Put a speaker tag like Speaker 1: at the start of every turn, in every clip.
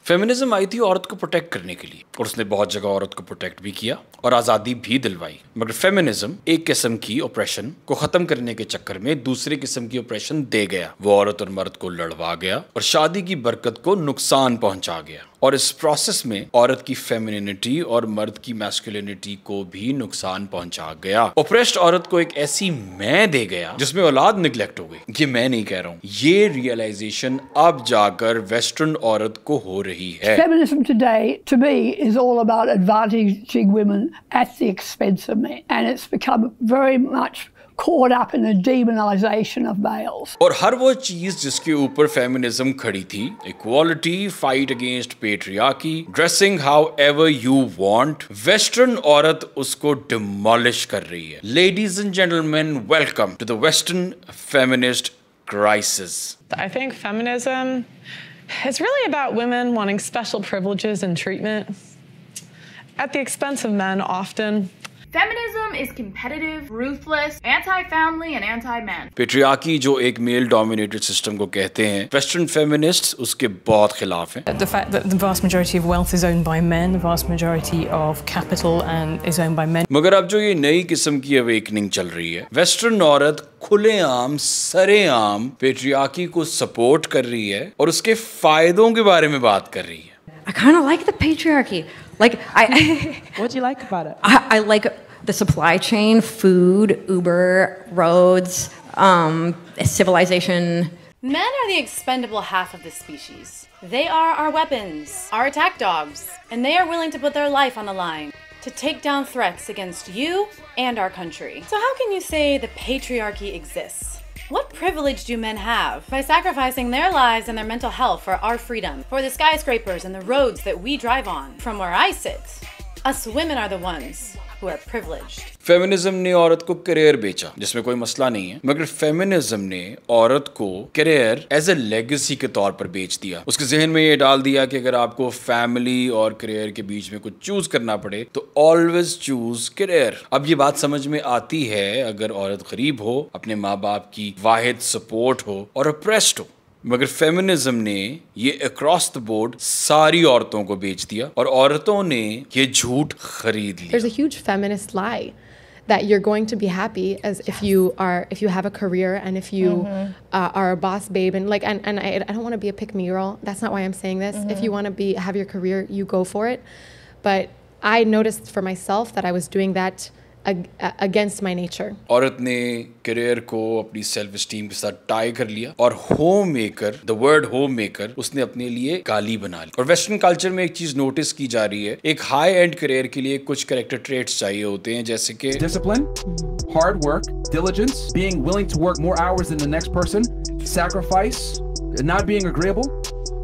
Speaker 1: Feminism I थी औरत को प्रोटेक्ट करने के लिए, और उसने बहुत जगह औरत को प्रोटेक्ट भी किया और आज़ादी भी दिलवाई। मगर फेमिनिज्म एक किस्म की ऑपरेशन को ख़त्म करने के चक्कर में दूसरे किस्म की ऑपरेशन दे गया। वो औरत और मर्द को लड़वा गया और शादी की बरकत को नुकसान पहुंचा गया, और इस प्रोसेस में औरत की फेमिनिनिटी और मर्द की मैस्कुलिनिटी को भी नुकसान पहुंचा गया। ऑप्रेस्ड औरत को एक ऐसी मैं दे गया जिसमें औलाद निग्लेक्ट हो गई। ये मैं नहीं कह रहा हूँ, ये रियलाइजेशन अब जाकर वेस्टर्न औरत को हो रही है।
Speaker 2: Feminism today, to me, is all about advantaging women at the expense of men, and it's become very much caught up in the demonization of males.
Speaker 1: और हर वो चीज जिसके ऊपर फेमिनिज्म खड़ी थी, equality, fight against patriarchy, dressing how ever you want, western औरत उसको demolish कर रही है। Ladies and gentleman, welcome to the western feminist crisis.
Speaker 3: I think feminism is really about women wanting special privileges and treatment at the expense of men often.
Speaker 4: Feminism is competitive, ruthless, anti-family and anti-men.
Speaker 1: Patriarchy जो एक male dominated system को कहते हैं, western feminists उसके बहुत खिलाफ हैं।
Speaker 5: The fact that the vast majority of wealth is owned by men, the vast majority of capital and is owned by men.
Speaker 1: मगर अब जो ये नई किस्म की अवेकनिंग चल रही है, वेस्टर्न औरत खुलेआम सरेआम पेट्रियार्की को सपोर्ट कर रही है और उसके फायदों के बारे में बात कर रही है।
Speaker 6: I kind of like the patriarchy. Like
Speaker 7: What do you like about it?
Speaker 6: I like the supply chain, food, Uber, roads, civilization.
Speaker 8: Men are the expendable half of the species. They are our weapons, our attack dogs, and they are willing to put their life on the line to take down threats against you and our country. So how can you say the patriarchy exists? What privilege do men have by sacrificing their lives and their mental health for our freedom, for the skyscrapers and the roads that we drive on? From where I sit, us women are the ones who are privileged.
Speaker 1: Feminism ने औरत को career बेचा, जिसमें कोई मसला नहीं है, मगर फेमिनिज्म ने औरत को करियर एज ए लेगेसी के तौर पर बेच दिया। उसके जहन में ये डाल दिया कि अगर आपको फैमिली और करियर के बीच में कुछ चूज करना पड़े तो ऑलवेज चूज करियर। अब ये बात समझ में आती है अगर औरत गरीब हो, अपने माँ बाप की वाहिद सपोर्ट हो और ऑप्रेस्ड हो, मगर फेमिनिज्म ने ये अक्रॉस द बोर्ड सारी औरतों को बेच दिया और औरतों ने ये झूठ खरीद लिया।
Speaker 9: There's a huge feminist lie that you're going to be happy as if you have a career and if you are a boss babe and I don't want to be a pick me girl. That's not why I'm saying this. If you want to have your career, you go for it. But I noticed for myself that I was doing that against my nature.
Speaker 1: औरत ने career को अपनी self esteem के साथ tie कर लिया और home maker, the word home maker उसने अपने लिए गाली बना ली। और वेस्टर्न कल्चर में एक चीज नोटिस की जा रही है, एक हाई एंड करियर के लिए कुछ कैरेक्टर ट्रेट्स चाहिए होते हैं, जैसे कि
Speaker 7: discipline, hard work, diligence, being willing to work more hours than the next person, sacrifice, not being agreeable,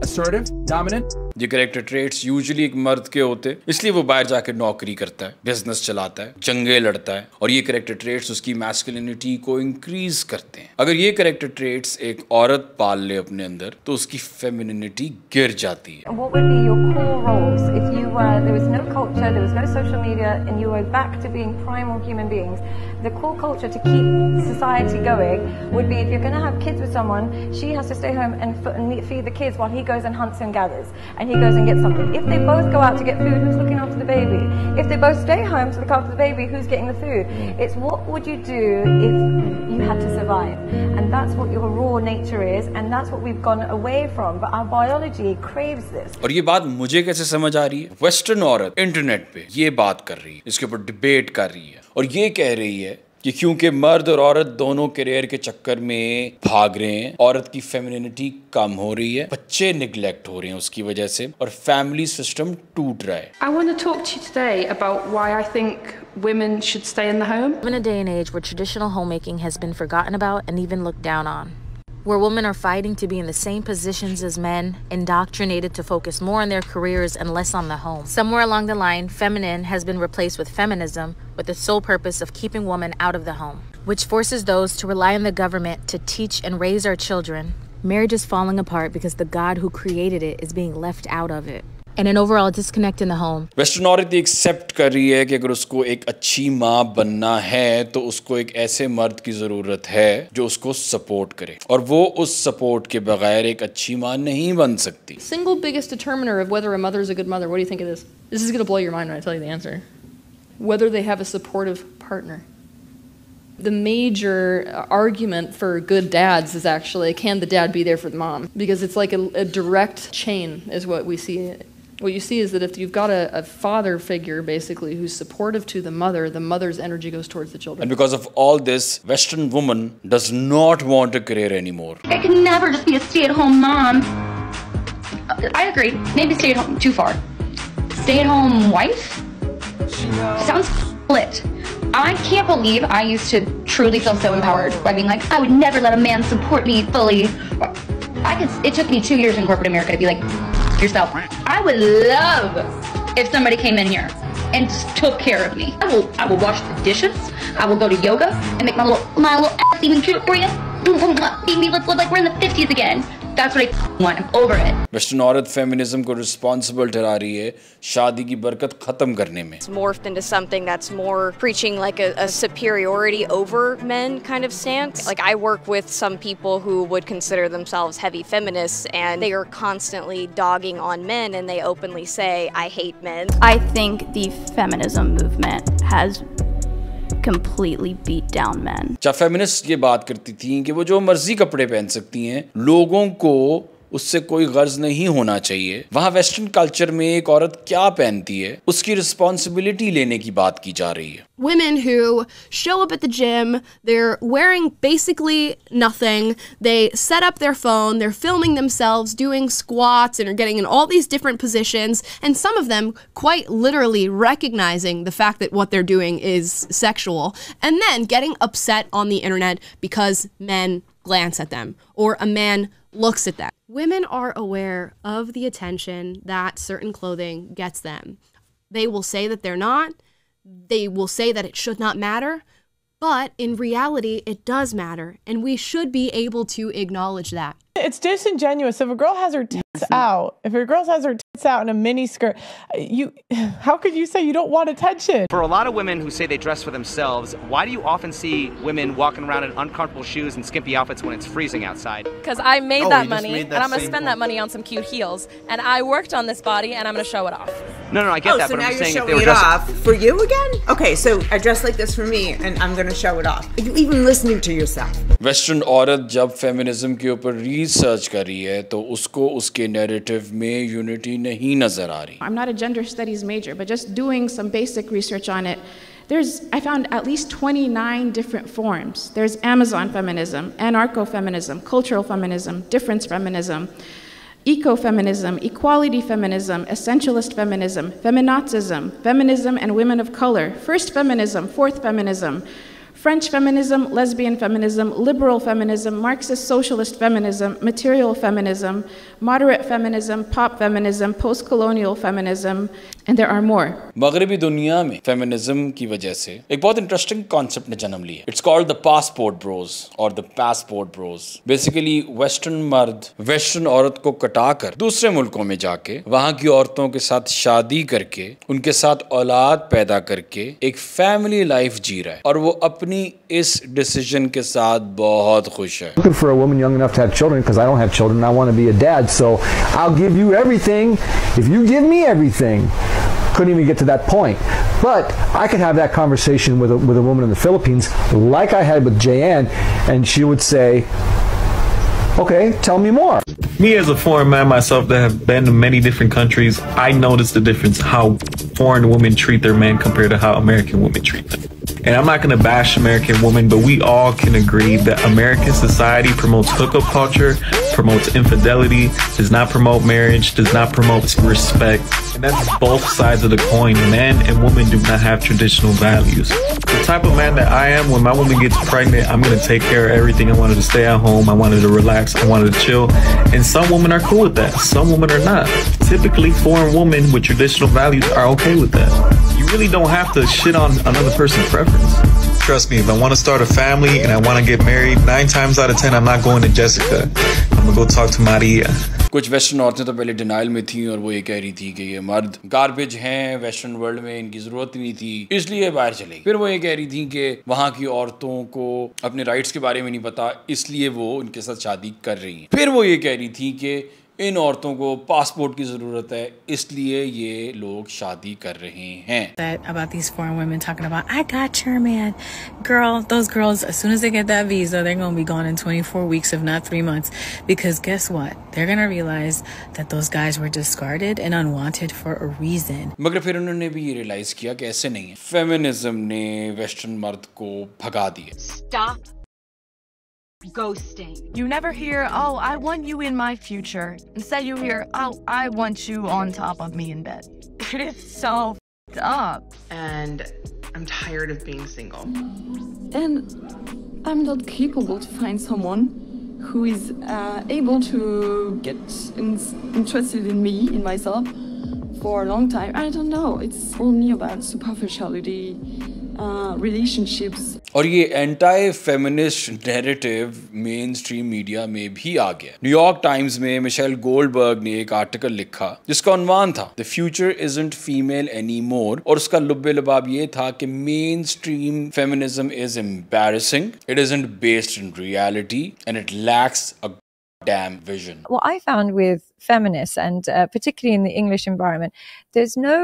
Speaker 7: assertive, dominant.
Speaker 1: ये कैरेक्टर ट्रेट्स यूजुअली एक मर्द के होते हैं, इसलिए वो बाहर जाकर नौकरी करता है, बिजनेस चलाता है, जंगे लड़ता है, और ये कैरेक्टर ट्रेट्स उसकी मैस्कुलिनिटी को इंक्रीज करते हैं। अगर ये कैरेक्टर ट्रेट्स एक औरत पाल ले अपने अंदर तो उसकी फेमिनिनिटी गिर जाती है।
Speaker 10: What would be your core roles if you were, there was no culture, there was no social media, and you were back to being primal human beings? The core culture to keep society going would be, if you're going to have kids with someone, she has to stay home and feed the kids while he goes and hunts and gathers, and he goes and gets something. If they both go out to get food, who's looking after the baby? If they both stay home to look after the baby, who's getting the food? It's what would you do if you had to survive? And that's what your raw nature is, and that's what we've gone away from. But our biology craves this.
Speaker 1: और ये बात मुझे कैसे समझ आ रही है? Western औरत internet पे ये बात कर रही है, इसके ऊपर डिबेट कर रही है और ये कह रही है कि क्योंकि मर्द और औरत दोनों करियर के चक्कर में भाग रहे हैं, औरत की फेमिनिनिटी कम हो रही है, बच्चे निगलेक्ट हो रहे हैं उसकी वजह से, और फैमिली सिस्टम टूट रहा है।
Speaker 11: I want to talk to you today about why I think women should stay in the home.
Speaker 12: In a day and age where traditional homemaking has been forgotten about and even looked down on, where women are fighting to be in the same positions as men, indoctrinated to focus more on their careers and less on the home. Somewhere along the line, feminine has been replaced with feminism, with the sole purpose of keeping women out of the home, which forces those to rely on the government to teach and raise our children. Marriage is falling apart because the God who created it is being left out of it. and an overall disconnect in the home.
Speaker 1: Western औरत accept कर रही है कि अगर उसको एक अच्छी माँ बनना है तो उसको एक ऐसे मर्द की ज़रूरत है जो उसको सपोर्ट करे, और वो उस सपोर्ट के बगैर एक अच्छी माँ नहीं बन सकती.
Speaker 13: Single biggest determiner of whether a mother is a good mother, what do you think it is? This is going to blow your mind when I tell you the answer. Whether they have a supportive partner. The major argument for good dads is actually, can the dad be there for the mom? Because it's like a direct chain is what we see. What you see is that if you've got a father figure, basically, who's supportive to the mother's energy goes towards the children.
Speaker 1: And because of all this, Western woman does not want a career anymore.
Speaker 14: I can never just be a stay-at-home mom. I agree. Maybe stay-at-home, too far. Stay-at-home wife? Sounds lit. I can't believe I used to truly feel so empowered by being like, I would never let a man support me fully. It took me 2 years in corporate America to be like, yourself. I would love if somebody came in here and just took care of me. I will wash the dishes. I will go to yoga and make my little ass even cute for you. Baby, let's live like we're in the 50s again. That's what I want. I'm over it.
Speaker 1: Western औरत feminism को responsible ठहरा रही है शादी की बरकत खत्म करने में.
Speaker 15: It's morphed into something that's more preaching like a superiority over men kind of stance. Like I work with some people who would consider themselves heavy feminists, and they are constantly dogging on men, and they openly say, I hate men.
Speaker 16: I think the feminism movement has completely beat down men.
Speaker 1: जब feminist ये बात करती थी कि वो जो मर्जी कपड़े पहन सकती हैं, लोगों को उससे कोई गर्ज नहीं होना चाहिए, वहाँ वेस्टर्न कल्चर में एक औरत क्या पहनती है उसकी रिस्पॉन्सिबिलिटी लेने की बात की जा रही है.
Speaker 17: Women who show up at the gym, they're wearing basically nothing, they set up their phone, they're filming themselves doing squats and are getting in all these different positions, and some of them quite literally recognizing the fact that what they're doing is sexual, and then getting upset on the internet because men glance at them or a man looks at them. Women are aware of the attention that certain clothing gets them. They will say that they're not. They will say that it should not matter. But in reality, it does matter. And we should be able to acknowledge that.
Speaker 3: It's disingenuous. If a girl has her tits out, in a mini skirt, how could you say you don't want attention?
Speaker 18: For a lot of women who say they dress for themselves, why do you often see women walking around in uncomfortable shoes and skimpy outfits when it's freezing outside?
Speaker 19: Because I made that money, and I'm going to spend that money on some cute heels. And I worked on this body, and I'm going to show it off.
Speaker 18: No, I get that,
Speaker 20: so
Speaker 18: but
Speaker 20: now
Speaker 18: I'm just saying
Speaker 20: you're
Speaker 18: if they were
Speaker 20: showing it
Speaker 18: dressing...
Speaker 20: off for you again? Okay, so I dress like this for me, and I'm going to show it off. Are you even listening to yourself?
Speaker 1: Western औरत जब feminism के ऊपर research कर रही है तो उसको उसके नैरेटिव में यूनिटी नहीं नजर आ रही.
Speaker 21: I'm not a gender studies major, but just doing some basic research on it, I found at least 29 different forms. There's Amazon feminism, anarcho-feminism, cultural feminism, difference feminism, ecofeminism, equality feminism, essentialist feminism, feminazism, feminism and women of color, first feminism, fourth feminism, French feminism, lesbian feminism, liberal feminism, Marxist socialist feminism, material feminism, moderate feminism, pop feminism, post-colonial feminism, and there are more.
Speaker 1: मगरबी दुनिया में feminism की वजह से एक बहुत interesting concept ने जन्म लिया. It's called the passport bros और the passport bros. Basically western मर्द वेस्टर्न औरत को कटाकर दूसरे मुल्कों में जाके वहाँ की औरतों के साथ शादी करके उनके साथ औलाद पैदा करके एक फैमिली लाइफ जी रहा है और वो अपनी इस डिसीजन के साथ बहुत खुश है.
Speaker 22: Looking for a woman young enough to have children because I don't have children. I want to be a dad, so I'll give you everything if you give me everything. Couldn't even get to that point. But I could have that conversation with a woman in the Philippines like I had with Jayanne, and she would say, okay, tell me more.
Speaker 23: Me as a foreign man myself that have been to many different countries, I noticed the difference how foreign women treat their men compared to how American women treat them. And I'm not going to bash American women, but we all can agree that American society promotes hookup culture, promotes infidelity, does not promote marriage, does not promote respect. And that's both sides of the coin. Men and women do not have traditional values. The type of man that I am, when my woman gets pregnant, I'm going to take care of everything. I want her to stay at home. I want her to relax. I want her to chill. And some women are cool with that. Some women are not. Typically, foreign women with traditional values are okay with that. You really don't have to shit on another person's preference. Trust me, if I want to start a family and I want to get married, 9 times out of 10, I'm not going to Jessica. I'm going to go talk to Maria.
Speaker 1: कुछ western औरतें तो पहले denial में थी और वो ये कह रही थी कि ये मर्द गार्बेज हैं, वेस्टर्न वर्ल्ड में इनकी जरूरत नहीं थी, इसलिए बाहर चले गई। फिर वो ये कह रही थी कि वहां की औरतों को अपने राइट्स के बारे में नहीं पता, इसलिए वो उनके साथ शादी कर रही हैं। फिर वो ये कह रही थी कि इन औरतों को पासपोर्ट की जरूरत है, इसलिए ये लोग शादी कर रहे हैं।
Speaker 2: That about these foreign women talking about, I got your man. Girl, those girls, as soon as they get that visa, they're going to be gone in 24 weeks, if not 3 months. Because guess what? They're going to realize that those guys were discarded and unwanted for a reason.
Speaker 1: मगर फिर उन्होंने भी ये realise किया कि ऐसे नहीं है। फेमिनिज्म ने वेस्टर्न मर्द को भगा दिया।
Speaker 4: Stop ghosting. You never hear, oh, I want you in my future. Instead you hear, oh, I want you on top of me in bed. It is so up.
Speaker 5: And I'm tired of being single.
Speaker 24: And I'm not capable to find someone who is able to get interested in me, in myself, for a long time. I don't know. It's only about superficiality, relationships.
Speaker 1: और ये anti feminist narrative main stream media में भी आ गया। New York times में Michel Goldberg ने एक article लिखा जिसका उन्वान था the future isn't female any more, और उसका लुब्बे लबाब ये था कि main stream feminism is embarrassing, it isn't based in reality and it lacks a damn vision.
Speaker 25: What I found with feminists, and particularly in the English environment, there's no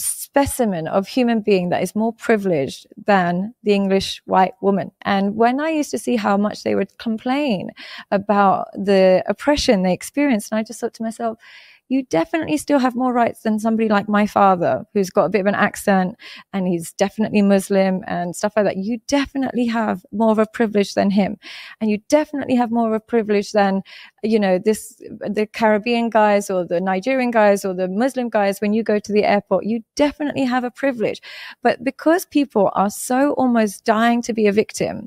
Speaker 25: specimen of human being that is more privileged than the English white woman. And when I used to see how much they would complain about the oppression they experienced, and I just thought to myself, you definitely still have more rights than somebody like my father, who's got a bit of an accent and he's definitely Muslim and stuff like that. You definitely have more of a privilege than him. And you definitely have more of a privilege than, you know, the Caribbean guys or the Nigerian guys or the Muslim guys. When you go to the airport, you definitely have a privilege. But because people are so almost dying to be a victim,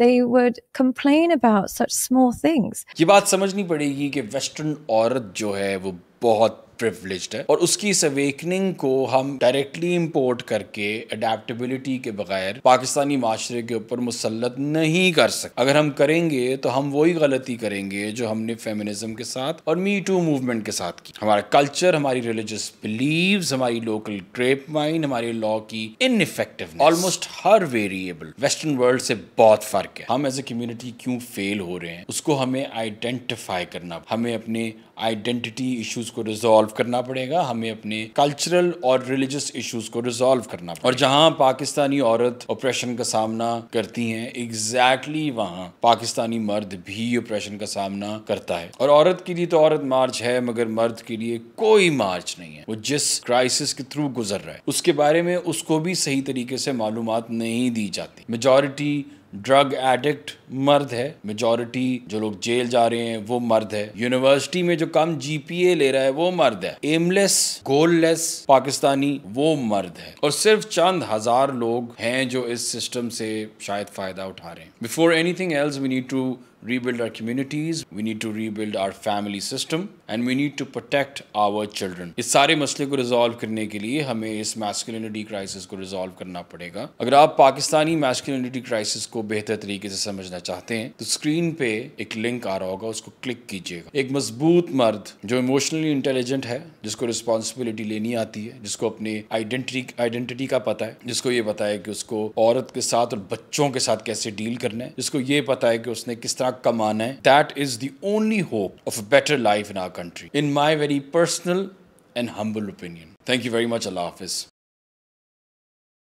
Speaker 25: they would complain about such small things.
Speaker 1: ये बात समझनी पड़ेगी कि western औरत जो है वो बहुत प्रिविलेज्ड है और उसकी इस अवेकनिंग को हम डायरेक्टली इंपोर्ट करके अडेप्टेबिलिटी के बगैर पाकिस्तानी माशरे के ऊपर मुसल्लत नहीं कर सकते। अगर हम करेंगे तो हम वही गलती करेंगे जो हमने फेमिनिज्म के साथ और मी टू मूवमेंट के साथ की। हमारा कल्चर, हमारी रिलीजियस बिलीव्स, हमारी लोकल ग्रेप माइन, हमारे लॉ की इनइफेक्टिवनेस, ऑलमोस्ट हर वेरिएबल वेस्टर्न वर्ल्ड से बहुत फर्क है। हम एज ए कम्युनिटी क्यों फेल हो रहे हैं उसको हमें आइडेंटिफाई करना, हमें अपने आइडेंटिटी इश्यूज को रिजॉल्व करना पड़ेगा, हमें अपने कल्चरल और रिलीजियस इश्यूज को रिजॉल्व करना पड़ेगा। और जहां पाकिस्तानी औरत ऑपरेशन का सामना करती हैं, एग्जैक्टली वहां पाकिस्तानी मर्द भी ऑपरेशन का सामना करता है। और औरत के लिए तो औरत मार्च है, मगर मर्द के लिए कोई मार्च नहीं है। वो जिस क्राइसिस के थ्रू गुजर रहा है उसके बारे में उसको भी सही तरीके से मालूमात नहीं दी जाती। मेजॉरिटी ड्रग एडिक्ट मर्द है, मेजॉरिटी जो लोग जेल जा रहे हैं वो मर्द है, यूनिवर्सिटी में जो कम जीपीए ले रहा है वो मर्द है, एमलेस गोललेस पाकिस्तानी वो मर्द है, और सिर्फ चंद हजार लोग हैं जो इस सिस्टम से शायद फायदा उठा रहे हैं। Before anything else we need to rebuild our communities, we need to rebuild our family system, and we need to protect our children. इस सारे मसले को रिजॉल्व करने के लिए हमें इस मैस्कुलिनिटी क्राइसिस को रिजॉल्व करना पड़ेगा। अगर आप पाकिस्तानी मैस्कुलिनिटी क्राइसिस को बेहतर तरीके से समझना चाहते हैं तो स्क्रीन पे एक लिंक आ रहा होगा, उसको क्लिक कीजिएगा। एक मजबूत मर्द जो इमोशनली इंटेलिजेंट है, जिसको रिस्पॉन्सिबिलिटी लेनी आती है, जिसको अपने आइडेंटिटी का पता है, जिसको ये पता है कि उसको औरत के साथ और बच्चों के साथ कैसे डील करना है, जिसको ये पता है कि उसने किस तरह कमाना है, that is the only hope of a better life in our country, in my very personal and humble opinion. Thank you very much. Allah Hafiz.